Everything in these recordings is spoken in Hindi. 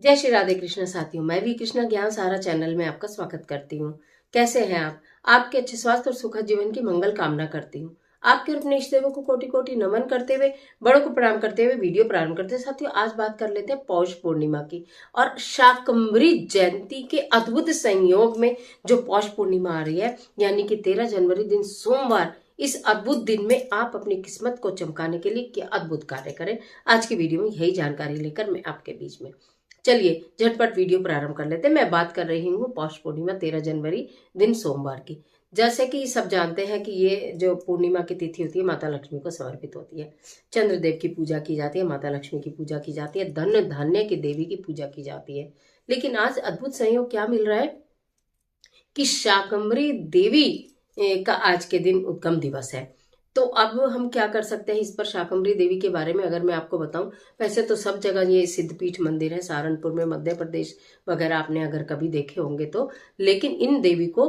जय श्री राधे कृष्ण साथियों, मैं भी कृष्णा ज्ञान सारा चैनल में आपका स्वागत करती हूँ। कैसे हैं आप? आपके अच्छे स्वास्थ्य और सुखद जीवन की मंगल कामना करती हूँ। आपके और अपने इष्ट देवों को कोटि कोटि नमन करते हुए, बड़ों को प्रणाम करते हुए वीडियो प्रारंभ करते हैं। साथियों, आज बात कर लेते हैं पौष पूर्णिमा की और शाकंभरी जयंती के अद्भुत संयोग में जो पौष पूर्णिमा आ रही है, यानी कि 13 जनवरी दिन सोमवार। इस अद्भुत दिन में आप अपनी किस्मत को चमकाने के लिए क्या अद्भुत कार्य करें, आज की वीडियो में यही जानकारी लेकर मैं आपके बीच में। चलिए झटपट वीडियो प्रारंभ कर लेते हैं। मैं बात कर रही हूँ पौष पूर्णिमा 13 जनवरी दिन सोमवार की। जैसे कि सब जानते हैं कि ये जो पूर्णिमा की तिथि होती है माता लक्ष्मी को समर्पित होती है। चंद्रदेव की पूजा की जाती है, माता लक्ष्मी की पूजा की जाती है, धन धान्य की देवी की पूजा की जाती है। लेकिन आज अद्भुत संयोग क्या मिल रहा है कि शाकंभरी देवी का आज के दिन उद्गम दिवस है। तो अब हम क्या कर सकते हैं इस पर, शाकंभरी देवी के बारे में अगर मैं आपको बताऊं। वैसे तो सब जगह ये सिद्धपीठ मंदिर है, सहारनपुर में, मध्य प्रदेश वगैरह आपने अगर कभी देखे होंगे तो। लेकिन इन देवी को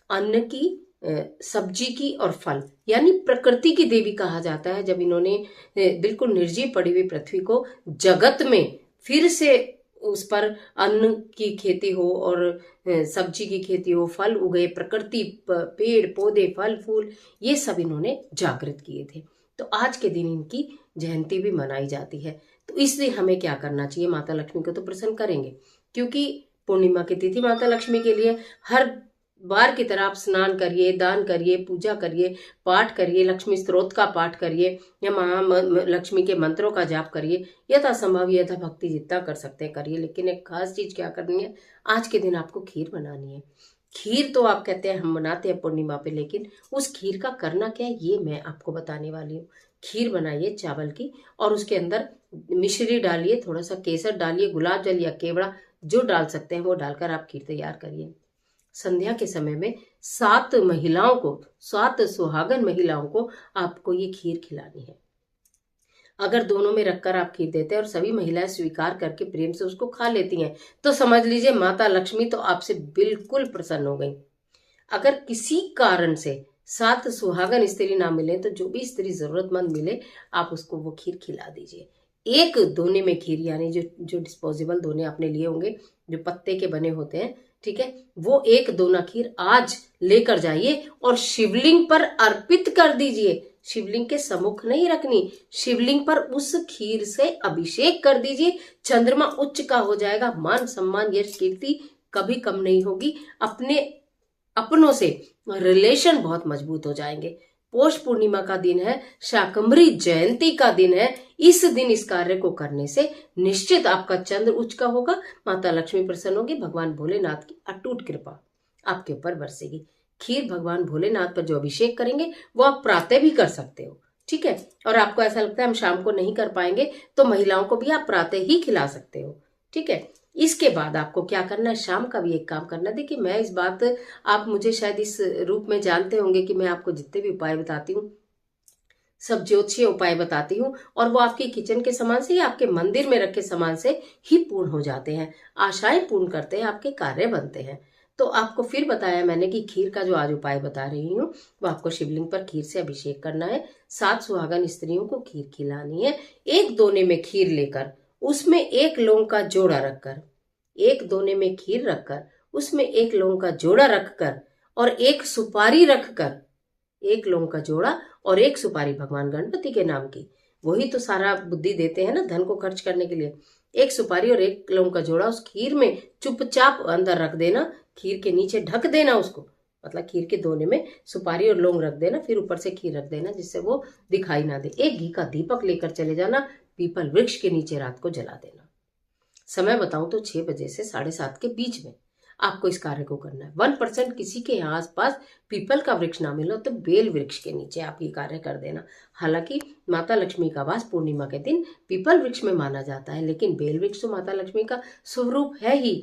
अन्न की, सब्जी की और फल यानी प्रकृति की देवी कहा जाता है। जब इन्होंने बिल्कुल निर्जीव पड़ी हुई पृथ्वी को जगत में फिर से उस पर अन्न की खेती हो और सब्जी की खेती हो, फल उगे, प्रकृति, पेड़ पौधे, फल फूल, ये सब इन्होंने जागृत किए थे। तो आज के दिन इनकी जयंती भी मनाई जाती है। तो इसलिए हमें क्या करना चाहिए, माता लक्ष्मी को तो प्रसन्न करेंगे, क्योंकि पूर्णिमा की तिथि माता लक्ष्मी के लिए। हर बार की तरह आप स्नान करिए, दान करिए, पूजा करिए, पाठ करिए, लक्ष्मी स्तोत्र का पाठ करिए या लक्ष्मी के मंत्रों का जाप करिए। यथासंभव यथा भक्ति जितना कर सकते हैं करिए। लेकिन एक खास चीज क्या करनी है, आज के दिन आपको खीर बनानी है। खीर तो आप कहते हैं हम बनाते हैं पूर्णिमा पे, लेकिन उस खीर का करना क्या है ये मैं आपको बताने वाली हूँ। खीर बनाइए चावल की और उसके अंदर मिश्री डालिए, थोड़ा सा केसर डालिए, गुलाब जल या केवड़ा जो डाल सकते हैं वो डालकर आप खीर तैयार करिए। संध्या के समय में 7 महिलाओं को, 7 सुहागन महिलाओं को आपको ये खीर खिलानी है। अगर दोनों में रखकर आप खीर देते हैं और सभी महिलाएं स्वीकार करके प्रेम से उसको खा लेती हैं, तो समझ लीजिए माता लक्ष्मी तो आपसे बिल्कुल प्रसन्न हो गई। अगर किसी कारण से 7 सुहागन स्त्री ना मिले तो जो भी स्त्री जरूरतमंद मिले आप उसको वो खीर खिला दीजिए। एक दोने में खीर, यानी जो जो डिस्पोजेबल दोने आपने लिए होंगे जो पत्ते के बने होते हैं, ठीक है, वो एक दोना खीर आज लेकर जाइए और शिवलिंग पर अर्पित कर दीजिए। शिवलिंग के सम्मुख नहीं रखनी, शिवलिंग पर उस खीर से अभिषेक कर दीजिए। चंद्रमा उच्च का हो जाएगा, मान सम्मान यश कीर्ति कभी कम नहीं होगी, अपने अपनों से रिलेशन बहुत मजबूत हो जाएंगे। पौष पूर्णिमा का दिन है, शाकंभरी जयंती का दिन है। इस दिन इस कार्य को करने से निश्चित आपका चंद्र उच्च का होगा, माता लक्ष्मी प्रसन्न होगी, भगवान भोलेनाथ की अटूट कृपा आपके ऊपर बरसेगी। खीर भगवान भोलेनाथ पर जो अभिषेक करेंगे वो आप प्रातः भी कर सकते हो, ठीक है। और आपको ऐसा लगता है हम शाम को नहीं कर पाएंगे तो महिलाओं को भी आप प्रातः ही खिला सकते हो, ठीक है। इसके बाद आपको क्या करना है, शाम का भी एक काम करना है। देखिए मैं इस बात, आप मुझे शायद इस रूप में जानते होंगे कि मैं आपको जितने भी उपाय बताती हूँ सब ज्योतिषीय उपाय बताती हूँ, और वो आपके किचन के सामान से या आपके मंदिर में रखे सामान से ही पूर्ण हो जाते हैं। आशाएं पूर्ण करते हैं, आपके कार्य बनते हैं। तो आपको फिर बताया मैंने कि खीर का जो आज उपाय बता रही हूँ वो आपको शिवलिंग पर खीर से अभिषेक करना है। 7 सुहागन स्त्रियों को खीर खिलानी है। एक दोने में खीर लेकर उसमें एक लौंग का जोड़ा रखकर, एक दोने में खीर रखकर उसमें एक लौंग का जोड़ा रखकर और एक सुपारी रखकर, एक लौंग का जोड़ा और एक सुपारी भगवान गणपति के नाम की, वही तो सारा बुद्धि देते हैं ना धन को खर्च करने के लिए। एक सुपारी और एक लौंग का जोड़ा उस खीर में चुपचाप अंदर रख देना, खीर के नीचे ढक देना उसको, मतलब खीर के दोने में सुपारी और लौंग रख देना, फिर ऊपर से खीर रख देना जिससे वो दिखाई ना दे। एक घी का दीपक लेकर चले जाना, पीपल वृक्ष के नीचे रात को जला देना। समय बताऊं तो 6 बजे से 7:30 के बीच में आपको इस कार्य को करना है। 1% किसी के यहाँ आसपास पीपल का वृक्ष ना मिलो तो बेल वृक्ष के नीचे आप ये कार्य कर देना। हालांकि माता लक्ष्मी का वास पूर्णिमा के दिन पीपल वृक्ष में माना जाता है, लेकिन बेल वृक्ष तो माता लक्ष्मी का स्वरूप है ही।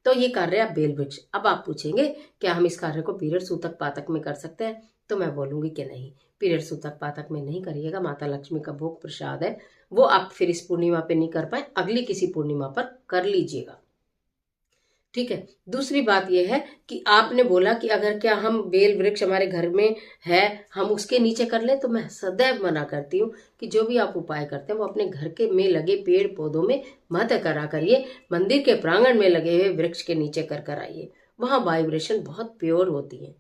तो ये कार्य आप बेल वृक्ष। अब आप पूछेंगे क्या हम इस कार्य को पीरियड सूतक पातक में कर सकते हैं, तो मैं बोलूंगी कि नहीं, पीरियड सूतक पातक में नहीं करिएगा। माता लक्ष्मी का भोग प्रसाद है, वो आप फिर इस पूर्णिमा पे नहीं कर पाए, अगली किसी पूर्णिमा पर कर लीजिएगा, ठीक है। दूसरी बात यह है कि आपने बोला कि अगर क्या हम बेल वृक्ष हमारे घर में है हम उसके नीचे कर लें, तो मैं सदैव मना करती हूँ कि जो भी आप उपाय करते हैं वो अपने घर के में लगे पेड़ पौधों में मत करा करिए, मंदिर के प्रांगण में लगे हुए वृक्ष के नीचे कर आइए, वहां वाइब्रेशन बहुत प्योर होती है।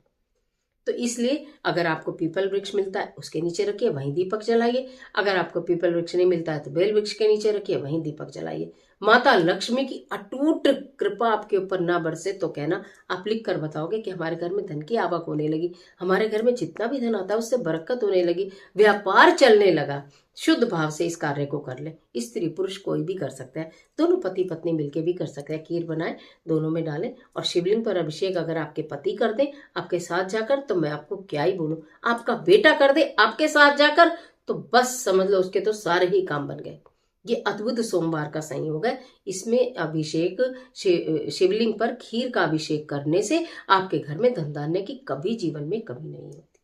तो इसलिए अगर आपको पीपल वृक्ष मिलता है उसके नीचे रखिए, वहीं दीपक जलाइए। अगर आपको पीपल वृक्ष नहीं मिलता है तो बेल वृक्ष के नीचे रखिए, वहीं दीपक जलाइए। माता लक्ष्मी की अटूट कृपा आपके ऊपर ना बरसे तो कहना, आप लिख कर बताओगे कि हमारे घर में धन की आवक होने लगी, हमारे घर में जितना भी धन आता है उससे बरकत होने लगी, व्यापार चलने लगा। शुद्ध भाव से इस कार्य को कर ले। स्त्री पुरुष कोई भी कर सकता है, दोनों पति पत्नी मिलके भी कर सकते हैं। खीर बनाए, दोनों में डालें और शिवलिंग पर अभिषेक अगर आपके पति कर दें आपके साथ जाकर, तो मैं आपको क्या ही बोलूं, आपका बेटा कर दे आपके साथ जाकर, तो बस समझ लो उसके तो सारे ही काम बन गए। ये अद्भुत सोमवार का संयोग है। इसमें अभिषेक शिवलिंग पर खीर का अभिषेक करने से आपके घर में धन धान्य की कभी जीवन में कमी नहीं होती,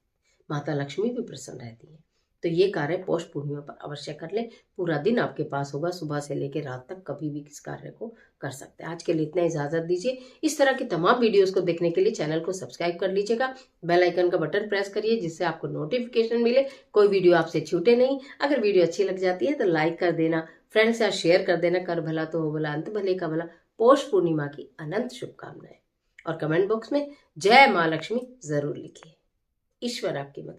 माता लक्ष्मी भी प्रसन्न रहती है। तो ये कार्य पौष पूर्णिमा पर अवश्य कर ले। पूरा दिन आपके पास होगा, सुबह से लेकर रात तक कभी भी इस कार्य को कर सकते हैं। आज के लिए इतना, इजाजत दीजिए। इस तरह की तमाम वीडियोस को देखने के लिए चैनल को सब्सक्राइब कर लीजिएगा, बेल आइकन का बटन प्रेस करिए जिससे आपको नोटिफिकेशन मिले, कोई वीडियो आपसे छूटे नहीं। अगर वीडियो अच्छी लग जाती है तो लाइक कर देना, फ्रेंड्स के साथ शेयर कर देना। कर भला तो हो भला, अंत भले का भला। पौष पूर्णिमा की अनंत शुभकामनाएं और कमेंट बॉक्स में जय माँ लक्ष्मी जरूर लिखिए। ईश्वर आपकी मदद